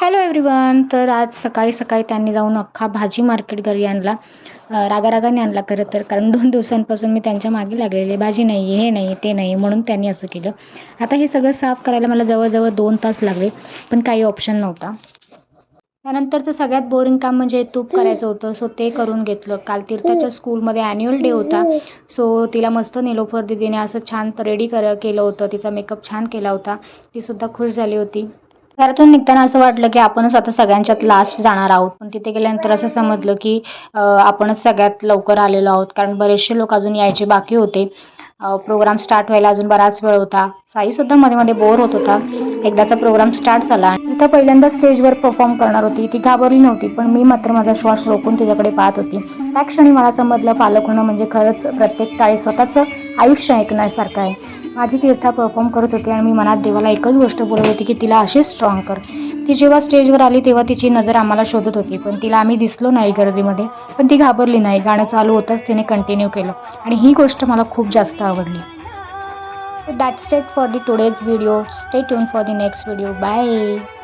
Hello everyone. तर आज सकाळी सकाळी त्यांनी जाऊन अख्खा भाजी मार्केट घरी आणला. रागारागाने आणला खरं तर, कारण 2 दिवसांपासून मी त्यांच्या मागे लागलेले, भाजी नाही आहे, हे नाही ते नाही म्हणून त्यांनी असं केलं. आता हे सगळं साफ करायला मला जवळजवळ 2 तास लागले, पण काही ऑप्शन नव्हता. त्यानंतरचं सगळ्यात बोरिंग काम म्हणजे तूप करायचं होतं. सो ते करून घेतलं. काल तीर्थाच्या स्कूलमध्ये ॲन्युअल डे होता. सो तिला मस्त निलोफर दीदीने असं छान रेडी केलं होतं. तिचा मेकअप छान केला होता. तीसुद्धा खुश झाली होती. घरातून निघताना असं वाटलं की आपणच आता सगळ्यांच्यात लास्ट जाणार आहोत. पण तिथे गेल्यानंतर असं समजलं की आपणच सगळ्यात लवकर आलेलो आहोत, कारण बरेचसे लोक अजून यायचे बाकी होते. प्रोग्राम स्टार्ट व्हायला अजून बराच वेळ होता. साईसुद्धा मध्ये मध्ये बोर होत होता. एकदाचा प्रोग्राम स्टार्ट झाला. तिथं पहिल्यांदा स्टेजवर परफॉर्म करणार होती. ती घाबरली नव्हती, पण मी मात्र माझा श्वास रोखून तिच्याकडे पाहत होती. त्या क्षणी मला समजलं, पालक होणं म्हणजे खरंच प्रत्येक काळी स्वतःचं आयुष्य ऐकण्यासारखं आहे. माझी तीर्था परफॉर्म करत होती आणि मी मनात देवाला एकच गोष्ट बोलत होती की तिला अशीच स्ट्रॉंग कर. ती जेव्हा स्टेजवर आली तेव्हा तिची नजर आम्हाला शोधत होती, पण तिला आम्ही दिसलो नाही गर्दीमध्ये. पण ती घाबरली नाही. गाणं चालू होताच तिने कंटिन्यू केलं आणि ही गोष्ट मला खूप जास्त आवडली. So that's it for the today's video. Stay tuned for the next video. Bye.